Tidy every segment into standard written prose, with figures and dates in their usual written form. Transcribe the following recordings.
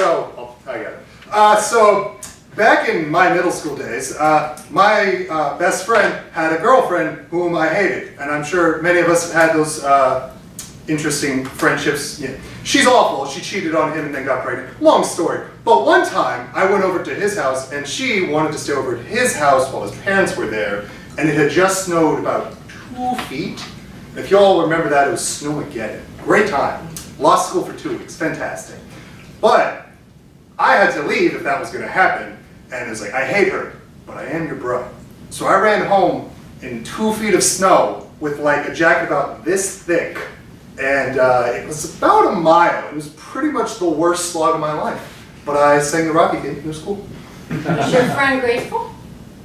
So, I get it. So, back in my middle school days, my best friend had a girlfriend whom I hated. And I'm sure many of us have had those interesting friendships. Yeah. She's awful. She cheated on him and then got pregnant. Long story. But one time, I went over to his house, and she wanted to stay over at his house while his parents were there. And it had just snowed about 2 feet. If you all remember that, it was Snowmageddon. Great time. Lost school for 2 weeks. Fantastic. But I had to leave if that was going to happen. And it was like, I hate her, but I am your bro. So I ran home in 2 feet of snow with like a jacket about this thick. And it was about a mile. It was pretty much the worst slog of my life. But I sang the Rocky theme. It was cool. Is your friend grateful?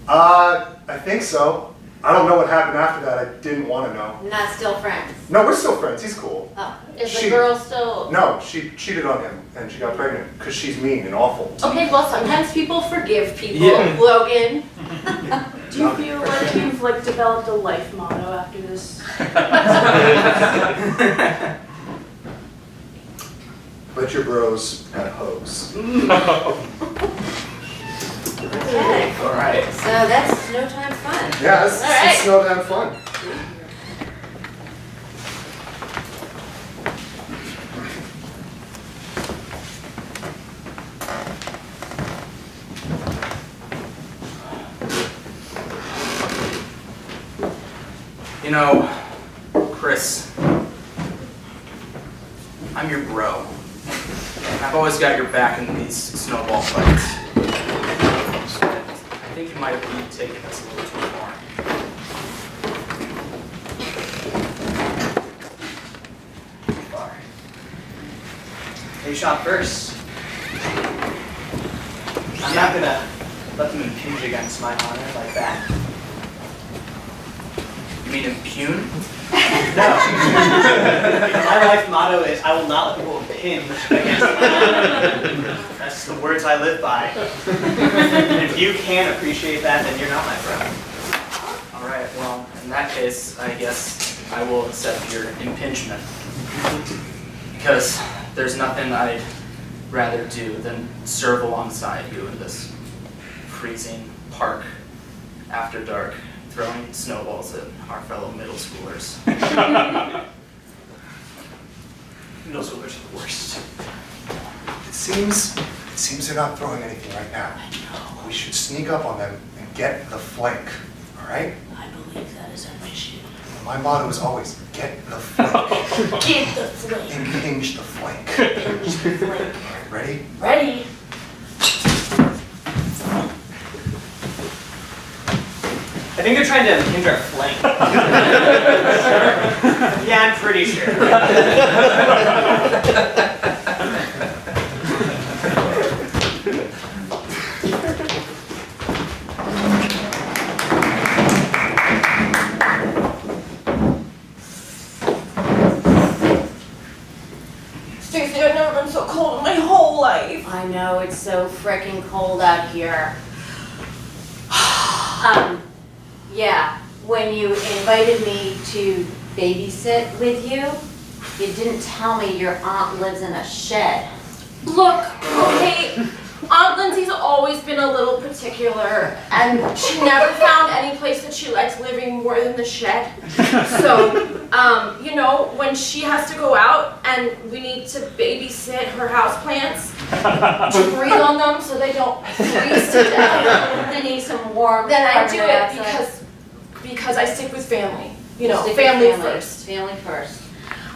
I think so. I don't know what happened after that. I didn't want to know. Not still friends? No, we're still friends. He's cool. Oh, is the girl still... No, she cheated on him and she got pregnant because she's mean and awful. Okay, well, sometimes people forgive people. Yeah. Logan. Do you feel like you've developed a life motto after this? Let your bros have hoes. Okay. All right. So that's snow time fun. Yeah, it's snow time fun. You know, Chris, I'm your bro. I've always got your back in these snowball fights. I think you might have taken this a little too far. You shot first. I'm not gonna let them impinge against my honor like that. You mean impugn? No. My life motto is, I will not let people impinge against my honor. That's the words I live by. And if you can't appreciate that, then you're not my friend. All right, well, in that case, I guess I will accept your impingement. Because there's nothing I'd rather do than serve alongside you in this freezing park after dark, throwing snowballs at our fellow middle schoolers. Middle schoolers are the worst. It seems they're not throwing anything right now. I know. We should sneak up on them and get the flank. All right? I believe that is our mission. My motto is always get the flank. Get the flank. Impinge the flank. Impinge the flank. All right, ready? Ready. I think they're trying to impinge our flank. Yeah, I'm pretty sure. Stacey, I've never been so cold in my whole life. I know, it's so frickin' cold out here. Yeah, when you invited me to babysit with you, you didn't tell me your aunt lives in a shed. Look, okay, Aunt Lindsay's always been a little particular, and she never found any place that she liked living more than the shed. So, you know, when she has to go out and we need to babysit her houseplants, to breathe on them so they don't freeze to death, They need some warmth. then I do carbon it dioxide. because I stick with family. You know, Stick with family first. Family first.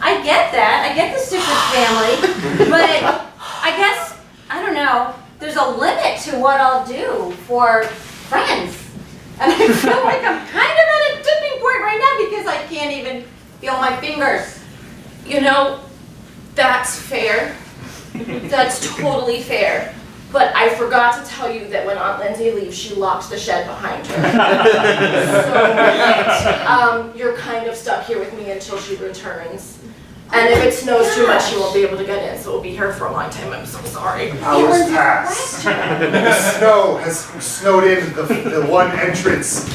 I get that. I get the stick with family, but I guess, I don't know, there's a limit to what I'll do for friends. And I feel like I'm kind of at a tipping point right now because I can't even feel my fingers. You know, that's fair. That's totally fair. But I forgot to tell you that when Aunt Lindsay leaves, she locks the shed behind her. So you're kind of stuck here with me until she returns. And if it snows too much, she won't be able to get in, so we'll be here for a long time. I'm so sorry. Hours pass. The snow has snowed in the one entrance.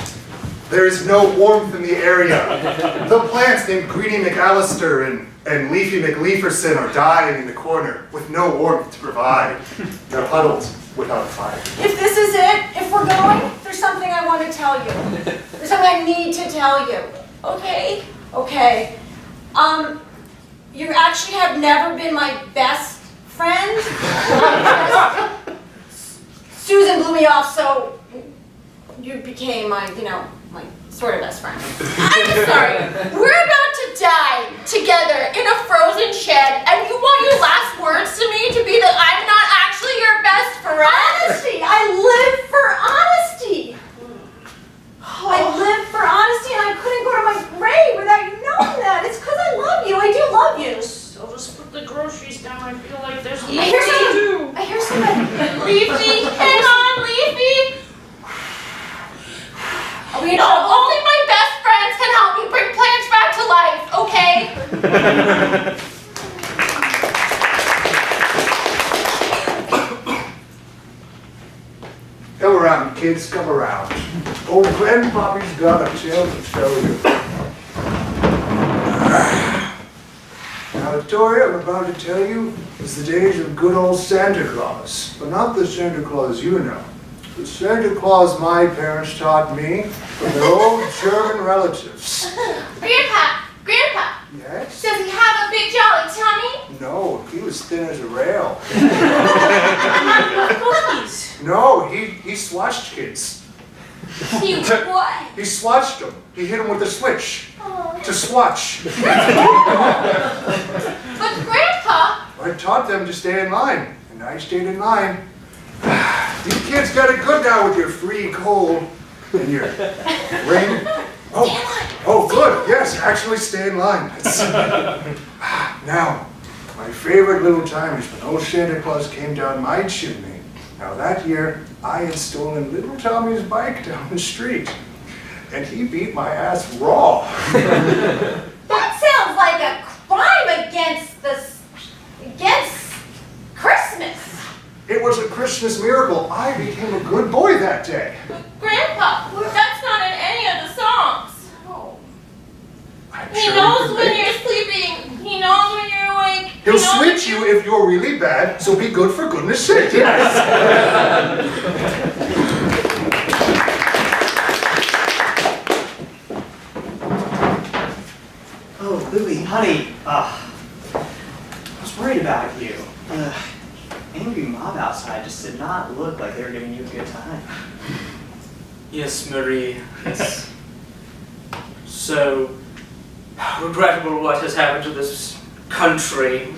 There is no warmth in the area. The plants named Greedy McAllister and Leafy McLeaferson are dying in the corner with no warmth to provide. They're huddled without fire. If this is it, if we're going, there's something I want to tell you. There's something I need to tell you. Okay? Okay. You actually have never been my best friend. Susan blew me off, so you became my, my sort of best friend. I'm sorry. We're about to die together in a frozen shed, and you want your last words to me to be that I'm not actually your best friend? Honesty! I live for honesty! I live for honesty and I couldn't go to my grave without you knowing that. It's because I love you. I do love you. I'll just put the groceries down. I feel like there's I hear somebody. I hear somebody. Leafy, hang on, Leafy. Are we in No, trouble? only my best friends can help me bring plants back to life, okay? Come around, kids, come around. Old Grandpappy's got a tale to tell you. Now, the story I'm about to tell you is the days of good old Santa Claus, but not the Santa Claus you know. The Santa Claus my parents taught me from their old German relatives. Grandpa, Yes? does he have a big jolly tummy? No, he was thin as a rail. Cookies. No, he swatched kids. He what? He swatched them. He hit them with a switch to swatch. But Grandpa, I taught them to stay in line, and I stayed in line. You kids got it good now with your free coal and your rain. Oh, good. Yes, actually stay in line. Now, my favorite little time is when old Santa Claus came down my chimney. Now that year, I had stolen little Tommy's bike down the street, and he beat my ass raw. That sounds like a crime against Christmas. It was a Christmas miracle. I became a good boy that day. Grandpa, that's not in any of the songs. I'm He sure knows you when could- you're sleeping. He knows when you're awake. He'll He knows switch you if you're really bad, so be good for goodness sake. Yes. Oh, Louie, honey, I was worried about you. Angry mob outside just did not look like they were giving you a good time. Yes, Marie, it's so regrettable what has happened to this country.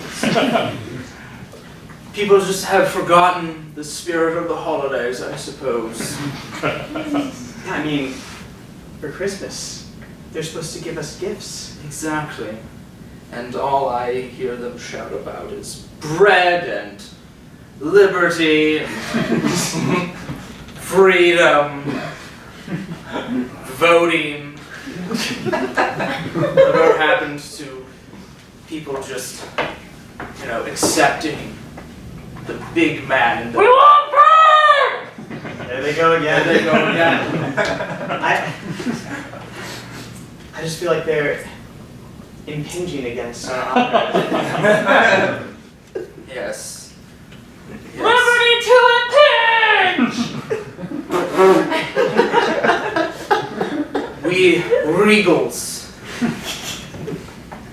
People just have forgotten the spirit of the holidays, I suppose. Yeah, I mean, for Christmas, they're supposed to give us gifts. Exactly. And all I hear them shout about is bread and liberty and freedom, voting. Whatever happened to people just, accepting the big man in the... We want bread! There they go again. There they go again. I just feel like they're impinging against our honor. Yes. Liberty to impinge! We regals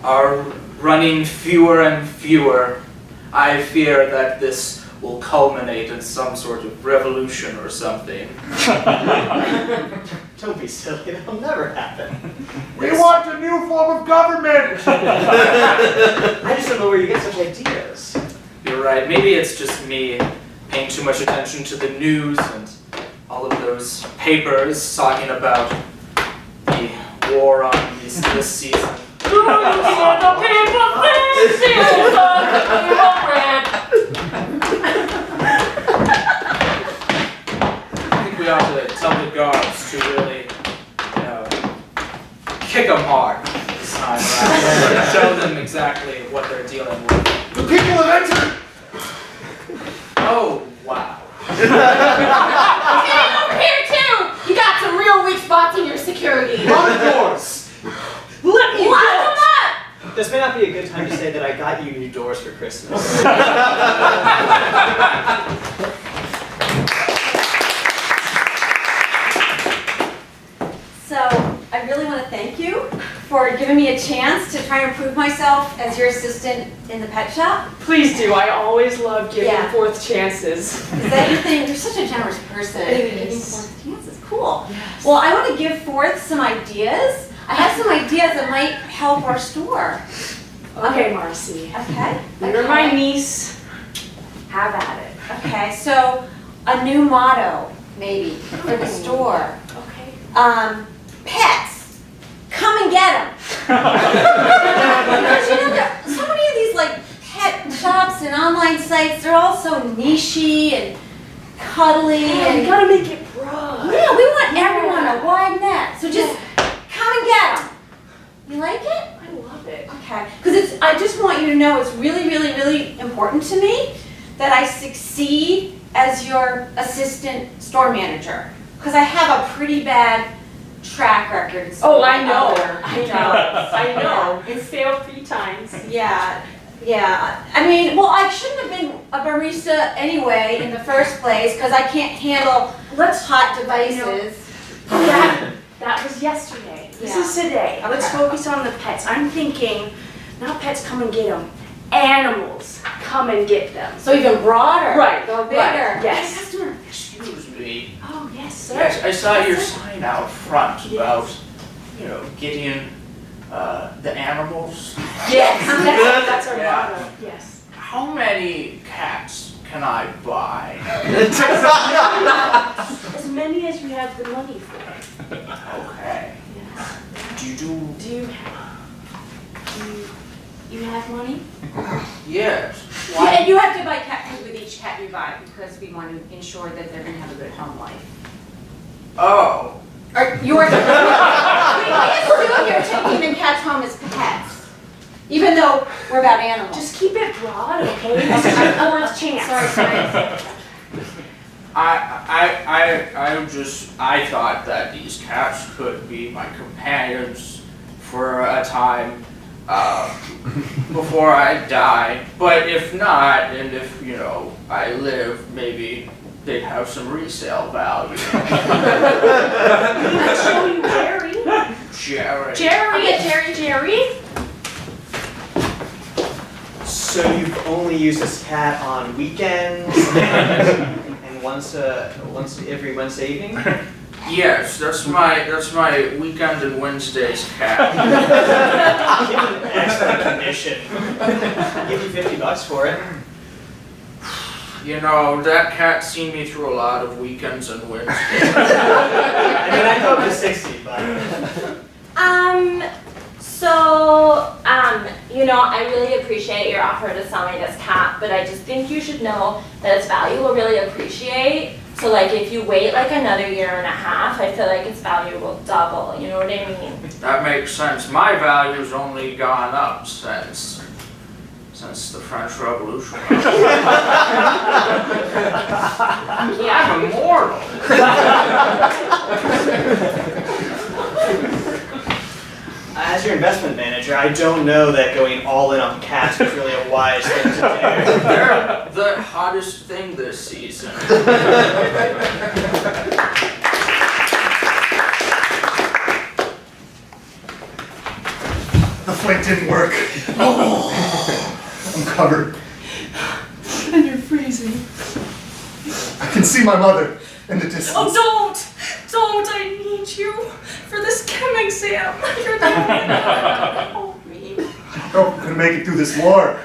are running fewer and fewer. I fear that this will culminate in some sort of revolution or something. Don't be silly, that'll never happen. We want a new form of government! I just don't know where you get such ideas. You're right. Maybe it's just me paying too much attention to the news and all of those papers talking about the war on this season. I think we ought to tell the guards to really, kick them hard this time around. Show them exactly what they're dealing with. The people have entered! Oh, wow. Hey, over here too! You got some real weak spots in your security. me. Lock the doors! Let me Lock go. them up! This may not be a good time to say that I got you new doors for Christmas. So I really want to thank you for giving me a chance to try and prove myself as your assistant in the pet shop. Please do. I always love giving Yeah. fourth chances. Is that your thing? You're such a generous person. It Giving is. fourth chances. Cool. Yes. Well, I want to give forth some ideas. I have some ideas that might help our store. Okay, Marcy. Okay? You're my niece. Have at it. Okay, so a new motto, maybe, for the store. Okay. Pets, come and get them. Because there are so many of these like pet shops and online sites, they're all so nichey and cuddly Yeah, we and gotta make it broad. yeah, we want everyone a wide net. So just come and get them. You like it? I love it. Okay, because I just want you to know it's really, really, really important to me that I succeed as your assistant store manager. Because I have a pretty bad track record. in some Oh, of I my know. other jobs. I know. It's failed 3 times. Yeah, yeah. I mean, well, I shouldn't have been a barista anyway in the first place because I can't handle hot devices. That was yesterday. This Yeah. is today. Let's Okay. focus on the pets. I'm thinking, not pets come and get them. Animals come and get them. So even broader. Right, Go bigger. right, yes. Customer. Excuse me. Oh, yes, sir. Yes, I saw your sign out front about, getting the animals. Yes, that's our Yeah. motto. Yes. How many cats can I buy? As many as you have the money for. Okay. Yes. Do you Do you have money? Yes. And you have to buy cat food with each cat you buy because we want to ensure that they're going to have a good home life. Oh. We assume you're taking the cats home as pets, even though we're about animals. Just keep it broad, okay? This is your fourth chance. Sorry. I thought that these cats could be my companions for a time before I die. But if not, and if, I live, maybe they'd have some resale value. I'll show you Jerry. Jerry. Jerry. So you've only used this cat on weekends and once every Wednesday evening? Yes, that's my weekend and Wednesdays cat. Give it an excellent condition. I'll give you $50 for it. That cat's seen me through a lot of weekends and Wednesdays. I go up to 60, but I really appreciate your offer to sell me this cat, but I just think you should know that its value will really appreciate. So like if you wait like another year and a half, I feel like its value will double, you know what I mean? That makes sense. My value's only gone up since the French Revolution. Yeah. I'm immortal. as your investment manager, I don't know that going all in on cats is really a wise thing to do. They're the hottest thing this season. The flint didn't work. I'm covered. And you're freezing. I can see my mother in the distance. Oh, don't! I need you for this chem exam. You're the only one. Oh, me. I don't know if I'm gonna make it through this war.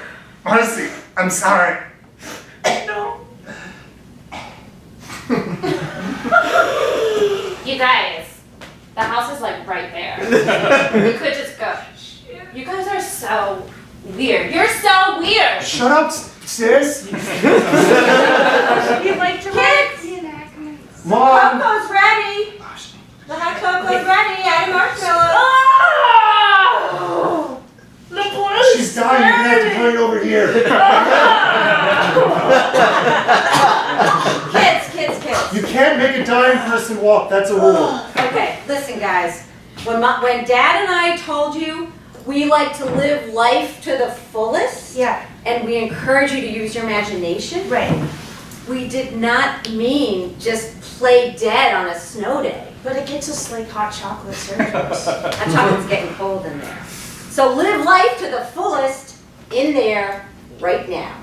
Honestly, I'm sorry. No. You guys, the house is like right there. You could just go. You guys are so weird. You're so weird. Shut up, sis. You'd like to Kids, Mom. cocoa's ready. The hot cocoa's ready. Add marshmallows. Oh! The blood She's dying. You're gonna have to put it over here. Kids. You can't make a dying person walk. That's a rule. Okay, listen, guys. when Dad and I told you we like to live life to the fullest, Yeah. and we encourage you to use your imagination, Right. we did not mean just play dead on a snow day. But it gets us like hot chocolate syrups. That chocolate's getting cold in there. So live life to the fullest in there right now.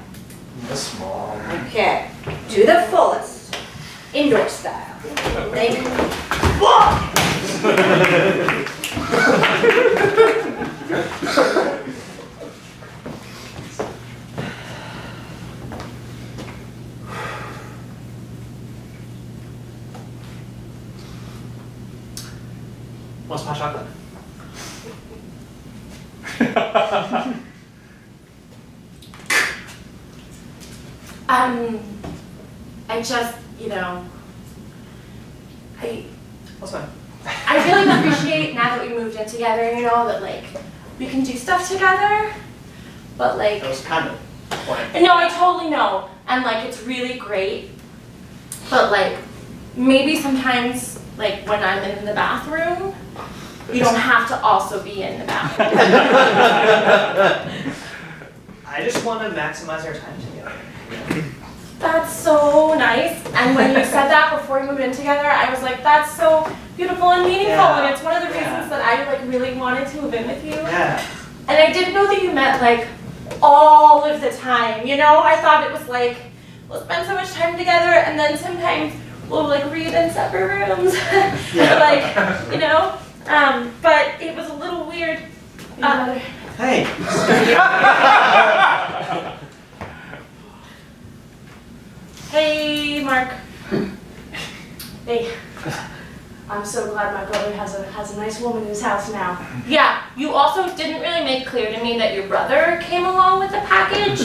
Yes, Mom. Okay, to the fullest, indoor style. Thank you. Want some hot chocolate? I just, What's fine? I really appreciate now that we moved in together, that like we can do stuff together. But like, That was kind of the point. no, I totally know, and like it's really great. But like, maybe sometimes like when I'm in the bathroom, you don't have to also be in the bathroom. I just want to maximize our time together. That's so nice. And when you said that before we moved in together, I was like, that's so beautiful and meaningful. Yeah. And it's one of the reasons Yeah. that I like really wanted to move in with you. Yeah. And I didn't know that you meant like all of the time, I thought it was like, we'll spend so much time together and then sometimes we'll like read in separate rooms. But it was a little weird. Hey. Hey, Mark. Hey. I'm so glad my brother has a nice woman in his house now. Yeah, you also didn't really make clear to me that your brother came along with the package.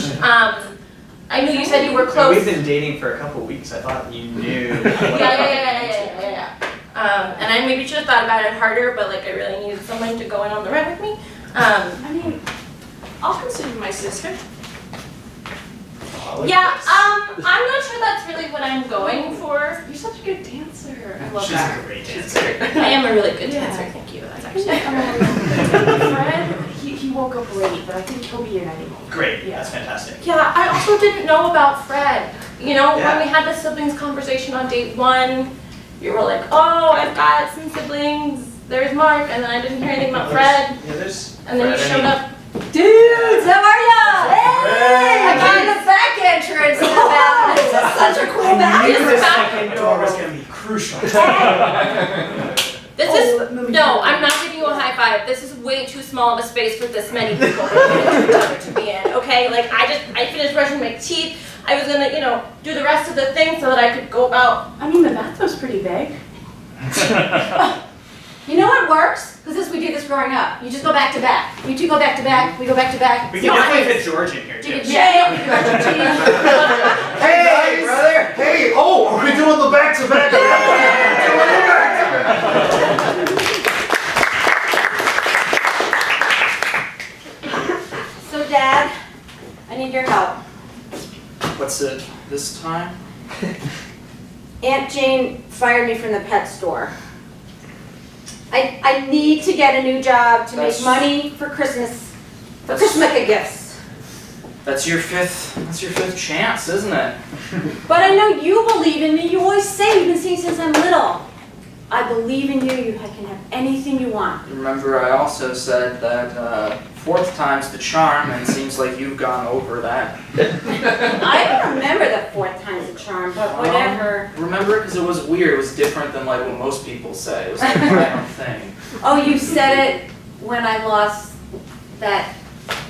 I knew you said you were close. We've been dating for a couple weeks. I thought you knew. Yeah. And I maybe should have thought about it harder, but like I really needed someone to go in on the run with me. I mean, I'll consider my sister. Yeah, I'm not sure that's really what I'm going for. You're such a good dancer. I love She's that. a great dancer. I am a really good Yeah. dancer, thank you. That's actually. Fred, he woke up late, but I think he'll be in any moment. Great. Yeah. That's fantastic. Yeah, I also didn't know about Fred. Yeah. When we had the siblings conversation on date 1, you were like, oh, I've got some siblings. There's Mark, and then I didn't hear anything about Fred. Yeah, there's. And then you Fred, showed up. Dudes, how are ya? Hey! I got Hey! the back entrance to the bathroom. This is such a cool I knew bathroom. the second door was going to be crucial. This is, no, I'm not giving you a high five. This is way too small of a space for this many people to be in, okay? Like, I finished brushing my teeth. I was gonna, do the rest of the thing so that I could go about. I mean, the bathroom's pretty big. You know what works? Because we do this growing up. You just go back to back. You two go back to back. We go back to back. We can definitely fit George in here, too. Yeah. You got your teeth. Hey, brother! Hey, oh, are we doing the back-to-back? So, Dad, I need your help. What's it this time? Aunt Jane fired me from the pet store. I need to get a new job to make That's- money for Christmas, for That's- Christmas gifts. That's your fifth chance, isn't it? But I know you believe in me. You always say you've been saying since I'm little. I believe in you. You can have anything you want. Remember, I also said that fourth time's the charm, and it seems like you've gone over that. I don't remember the fourth time's a charm, but whatever. Remember, because it was weird. It was different than like what most people say. It was like my own thing. Oh, you said it when I lost that,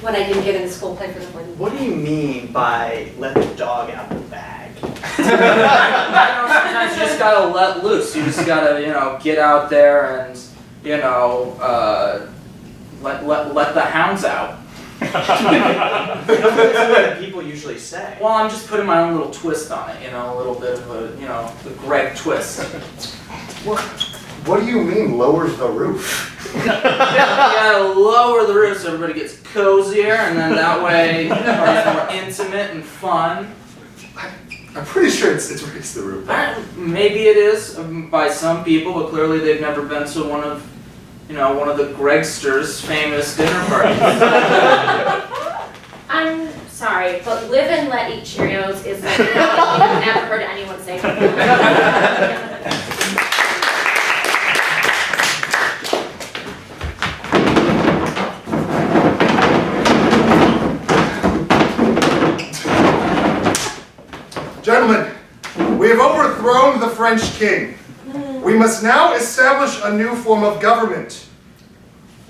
when I didn't get in the school play for the board. What do you mean by let the dog out the bag? Sometimes you just gotta let loose. You just gotta, get out there and, let the hounds out. That's what people usually say. Well, I'm just putting my own little twist on it, a little bit of a, the Greg twist. What do you mean lowers the roof? You gotta lower the roof so everybody gets cozier, and then that way it's more intimate and fun. I'm pretty sure it's raised the roof. Maybe it is by some people, but clearly they've never been to one of one of the Gregsters' famous dinner parties. I'm sorry, but live and let eat Cheerios is like nothing you've ever heard anyone say before. Gentlemen, we have overthrown the French king. We must now establish a new form of government.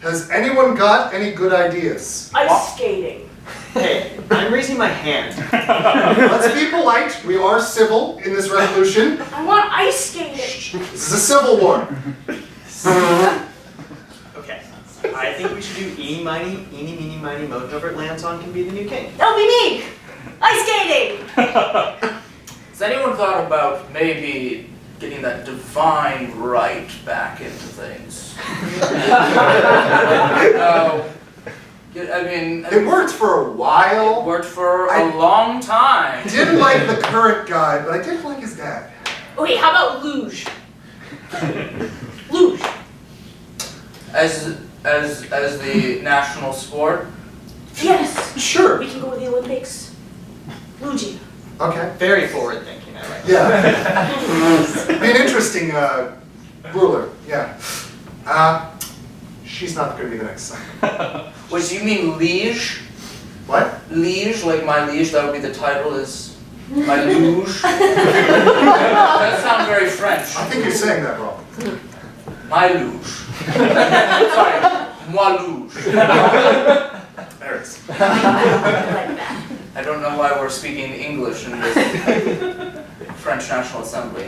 Has anyone got any good ideas? Ice skating. Hey, I'm raising my hand. Let's be polite. We are civil in this revolution. I want ice skating. This is a civil war. Okay, I think we should do eeny, meeny, miny, moe, Gilbert Lanson can be the new king. That'll be me. Ice skating. Has anyone thought about maybe getting that divine right back into things? It worked for a It while. worked for I- a long time. I didn't like the current guy, but I did like his dad. Okay, how about luge? Luge. As the national sport. Yes. Sure. We can go to the Olympics. Luigi. Okay. Very forward thinking, I like that. Yeah. Be an interesting ruler. Yeah. She's not going to be the next son. Wait, do you mean liege? What? Liege, like my liege, that would be the title is my luge. That sounds very French. I think you're saying that wrong. My luge. Sorry, moi luge. There it is. I like that. I don't know why we're speaking English in this French National Assembly.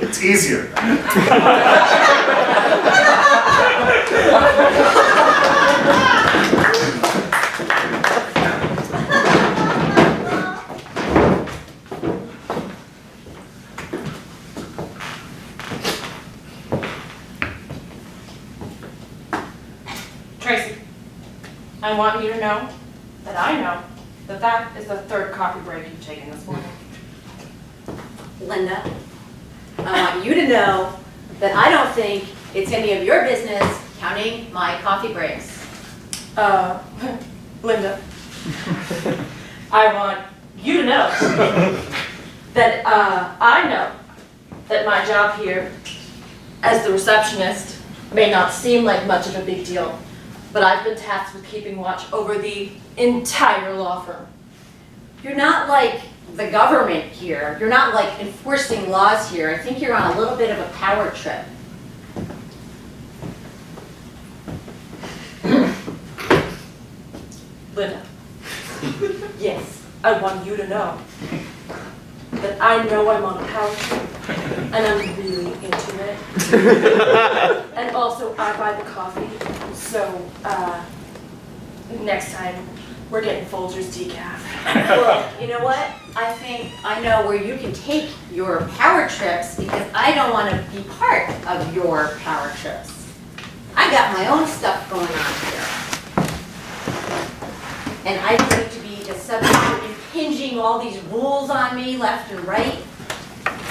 It's easier. Tracy, I want you to know that I know that that is the third coffee break you've taken this morning. Linda, I want you to know that I don't think it's any of your business counting my coffee breaks. Linda, I want you to know that I know that my job here as the receptionist may not seem like much of a big deal, but I've been tasked with keeping watch over the entire law firm. You're not like the government here. You're not like enforcing laws here. I think you're on a little bit of a power trip. Linda, yes, I want you to know that I know I'm on a power trip and I'm really into it. And also, I buy the coffee, so next time we're getting Folgers decaf. Look, you know what? I think I know where you can take your power trips because I don't want to be part of your power trips. I got my own stuff going on here. And I don't need to be the subject of impinging all these rules on me left and right.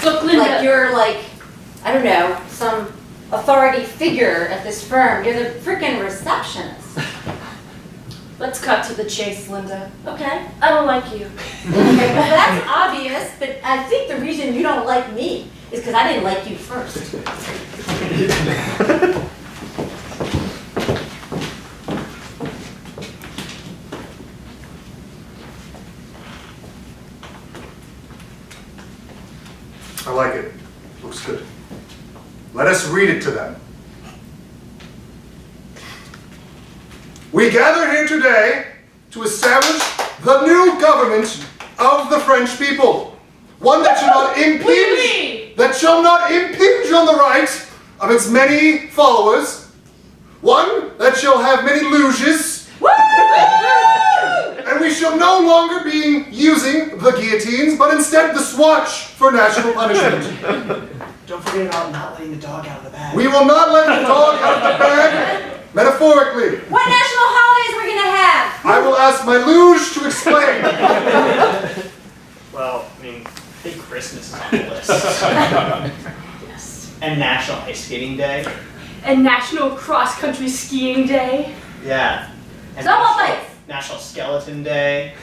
Look, Linda. Like you're like, I don't know, some authority figure at this firm. You're the freaking receptionist. Let's cut to the chase, Linda. Okay? I don't like you. Okay, well that's obvious, but I think the reason you don't like me is because I didn't like you first. I like it. Looks good. Let us read it to them. We gather here today to establish the new government of the French people. One that shall not impinge, on the rights of its many followers. One that shall have many luges. And we shall no longer be using the guillotines, but instead the swatch for national punishment. Don't forget about not letting the dog out of the bag. We will not let the dog out of the bag, metaphorically. What national holidays we're gonna have? I will ask my luge to explain. Well, I mean, I think Christmas is on the list. Yes. And National Ice Skating Day. And National Cross Country Skiing Day. Yeah. And Softball National- fights. National Skeleton Day.